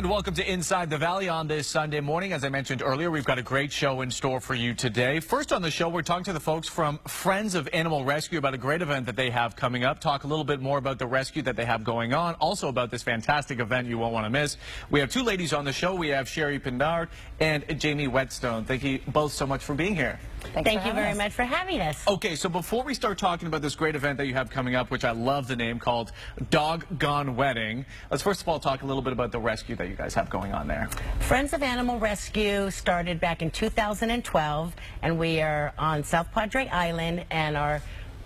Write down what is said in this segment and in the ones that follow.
And welcome to Inside the Valley on this Sunday morning. As I mentioned earlier, we've got a great show in store for you today. First on the show, we're talking to the folks from Friends of Animal Rescue about a great event that they have coming up. Talk a little bit more about the rescue that they have going on. Also about this fantastic event you won't want to miss. We have two ladies on the show. We have Sherry Pindard and Jamie Whetstone. Thank you both so much for being here. Thank you very much for having us. Okay, so before we start talking about this great event that you have coming up, which I love the name, called Doggone Wedding, let's first of all talk a little bit about the rescue that you guys have going on there. Friends of Animal Rescue started back in 2012, and we are on South Padre Island, and our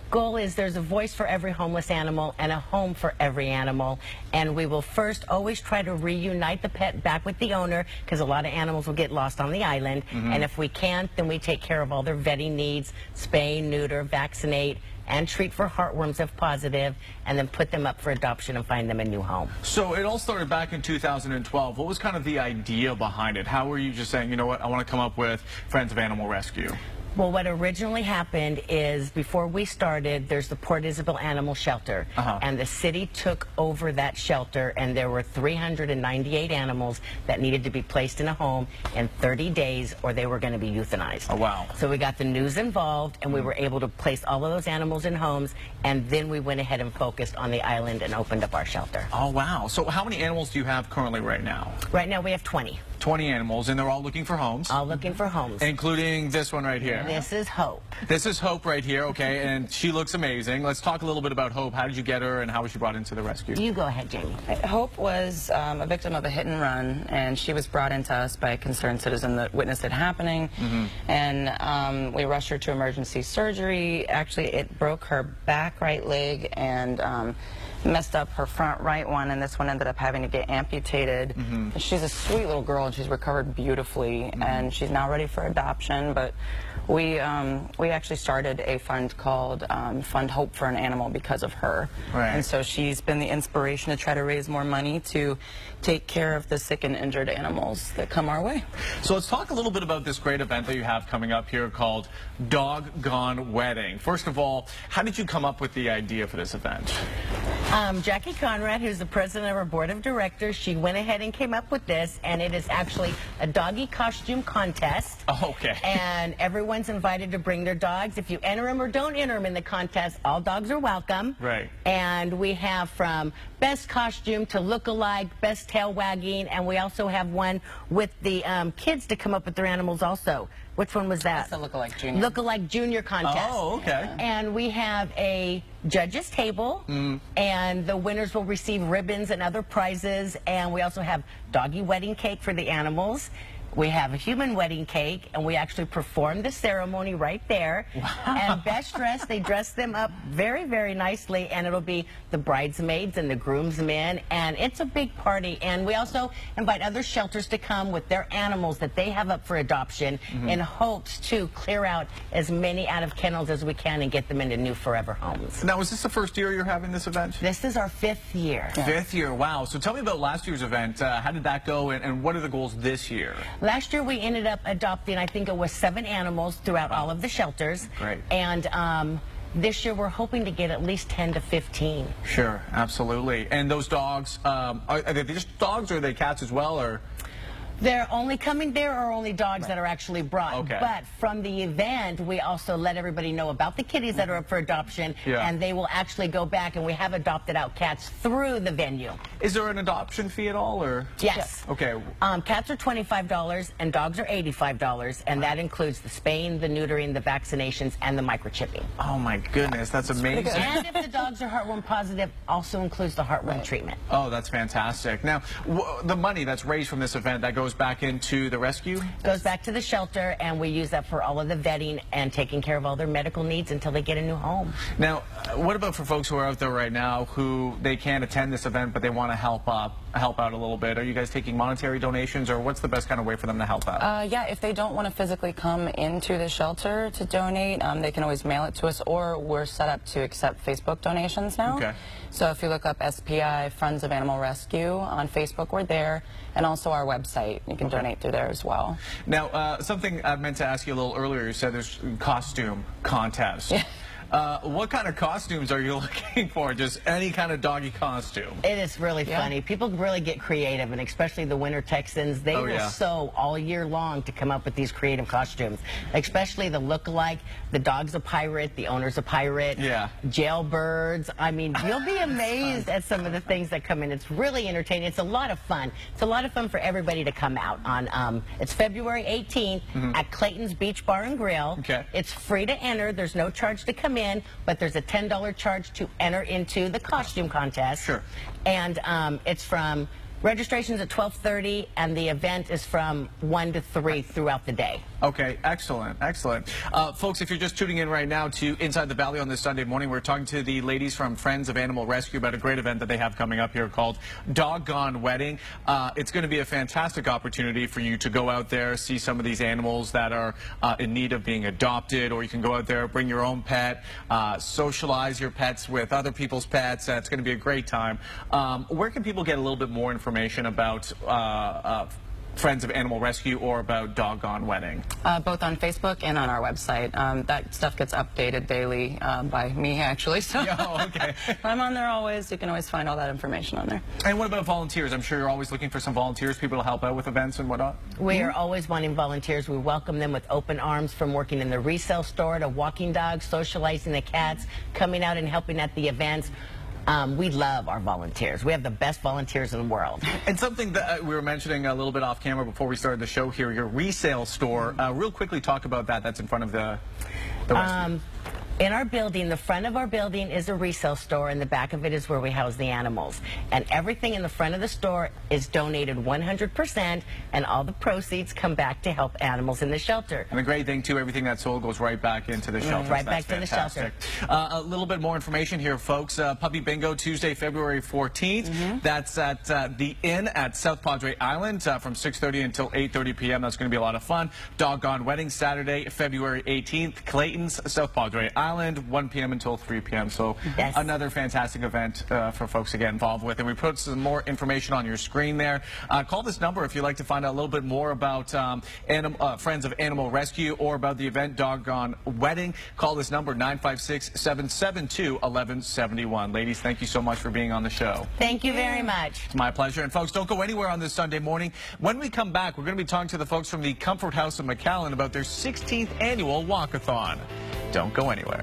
goal is there's a voice for every homeless animal and a home for every animal. And we will first always try to reunite the pet back with the owner, because a lot of animals will get lost on the island. And if we can't, then we take care of all their vetting needs, spay, neuter, vaccinate, and treat for heartworms if positive, and then put them up for adoption and find them a new home. So it all started back in 2012. What was kind of the idea behind it? How were you just saying, you know what, I want to come up with Friends of Animal Rescue? Well, what originally happened is before we started, there's the Port Isabel Animal Shelter. And the city took over that shelter, and there were 398 animals that needed to be placed in a home in 30 days or they were going to be euthanized. Oh, wow. So we got the news involved, and we were able to place all of those animals in homes, and then we went ahead and focused on the island and opened up our shelter. Oh, wow. So how many animals do you have currently right now? Right now we have 20. 20 animals, and they're all looking for homes? All looking for homes. Including this one right here. This is Hope. This is Hope right here, okay, and she looks amazing. Let's talk a little bit about Hope. How did you get her, and how was she brought into the rescue? You go ahead, Jamie. Hope was a victim of a hit and run, and she was brought into us by a concerned citizen that witnessed it happening. And we rushed her to emergency surgery. Actually, it broke her back right leg and messed up her front right one, and this one ended up having to get amputated. She's a sweet little girl, and she's recovered beautifully, and she's now ready for adoption. But we actually started a fund called Fund Hope for an Animal because of her. And so she's been the inspiration to try to raise more money to take care of the sick and injured animals that come our way. So let's talk a little bit about this great event that you have coming up here called Doggone Wedding. First of all, how did you come up with the idea for this event? Jackie Conrad, who's the president of our board of directors, she went ahead and came up with this, and it is actually a doggy costume contest. Oh, okay. And everyone's invited to bring their dogs. If you enter them or don't enter them in the contest, all dogs are welcome. Right. And we have from best costume to look-alike, best tail wagging, and we also have one with the kids to come up with their animals also. Which one was that? That's the Look-alike Junior. Look-alike Junior contest. Oh, okay. And we have a judges table, and the winners will receive ribbons and other prizes. And we also have doggy wedding cake for the animals. We have a human wedding cake, and we actually perform the ceremony right there. Wow. And best dressed, they dress them up very, very nicely, and it'll be the bridesmaids and the groomsmen, and it's a big party. And we also invite other shelters to come with their animals that they have up for adoption in hopes to clear out as many out of kennels as we can and get them into new forever homes. Now, is this the first year you're having this event? This is our 5th year. 5th year, wow. So tell me about last year's event. How did that go, and what are the goals this year? Last year we ended up adopting, I think it was 7 animals throughout all of the shelters. Great. And this year we're hoping to get at least 10 to 15. Sure, absolutely. And those dogs, are they just dogs, or are they cats as well, or? They're only coming, there are only dogs that are actually brought. Okay. But from the event, we also let everybody know about the kitties that are up for adoption, and they will actually go back, and we have adopted out cats through the venue. Is there an adoption fee at all, or? Yes. Okay. Cats are $25 and dogs are $85, and that includes the spaying, the neutering, the vaccinations, and the microchipping. Oh my goodness, that's amazing. And if the dogs are heartworm positive, also includes the heartworm treatment. Oh, that's fantastic. Now, the money that's raised from this event, that goes back into the rescue? Goes back to the shelter, and we use that for all of the vetting and taking care of all their medical needs until they get a new home. Now, what about for folks who are out there right now who they can't attend this event, but they want to help out a little bit? Are you guys taking monetary donations, or what's the best kind of way for them to help out? Yeah, if they don't want to physically come into the shelter to donate, they can always mail it to us, or we're set up to accept Facebook donations now. Okay. So if you look up SPI, Friends of Animal Rescue, on Facebook, we're there, and also our website. You can donate through there as well. Now, something I meant to ask you a little earlier, you said there's costume contest. What kind of costumes are you looking for? Just any kind of doggy costume? It is really funny. People really get creative, and especially the Winter Texans, they will sew all year long to come up with these creative costumes, especially the look-alike. The dog's a pirate, the owner's a pirate, jailbirds. I mean, you'll be amazed at some of the things that come in. It's really entertaining. It's a lot of fun. It's a lot of fun for everybody to come out on. It's February 18th at Clayton's Beach Bar and Grill. Okay. It's free to enter. There's no charge to come in, but there's a $10 charge to enter into the costume contest. Sure. And it's from registration's at 12:30, and the event is from 1 to 3 throughout the day. Okay, excellent, excellent. Folks, if you're just tuning in right now to Inside the Valley on this Sunday morning, we're talking to the ladies from Friends of Animal Rescue about a great event that they have coming up here called Doggone Wedding. It's going to be a fantastic opportunity for you to go out there, see some of these animals that are in need of being adopted, or you can go out there, bring your own pet, socialize your pets with other people's pets. It's going to be a great time. Where can people get a little bit more information about Friends of Animal Rescue or about Doggone Wedding? Both on Facebook and on our website. That stuff gets updated daily by me, actually. So okay. I'm on there always. You can always find all that information on there. And what about volunteers? I'm sure you're always looking for some volunteers, people to help out with events and whatnot. We are always wanting volunteers. We welcome them with open arms, from working in the resale store to walking dogs, socializing the cats, coming out and helping at the events. We love our volunteers. We have the best volunteers in the world. And something that we were mentioning a little bit off camera before we started the show here, your resale store. Real quickly talk about that. That's in front of the rescue. In our building, the front of our building is a resale store, and the back of it is where we house the animals. And everything in the front of the store is donated 100%, and all the proceeds come back to help animals in the shelter. And the great thing, too, everything that's sold goes right back into the shelter. Right back to the shelter. A little bit more information here, folks. Puppy Bingo, Tuesday, February 14th. That's at the Inn at South Padre Island from 6:30 until 8:30 p.m. That's going to be a lot of fun. Doggone Wedding, Saturday, February 18th. Clayton's, South Padre Island, 1 p.m. until 3 p.m. So another fantastic event for folks to get involved with. And we put some more information on your screen there. Call this number if you'd like to find out a little bit more about Friends of Animal Rescue or about the event Doggone Wedding. Call this number, 956-772-1171. Ladies, thank you so much for being on the show. Thank you very much. It's my pleasure. And folks, don't go anywhere on this Sunday morning. When we come back, we're going to be talking to the folks from the Comfort House of McAllen about their 16th annual walkathon. Don't go anywhere.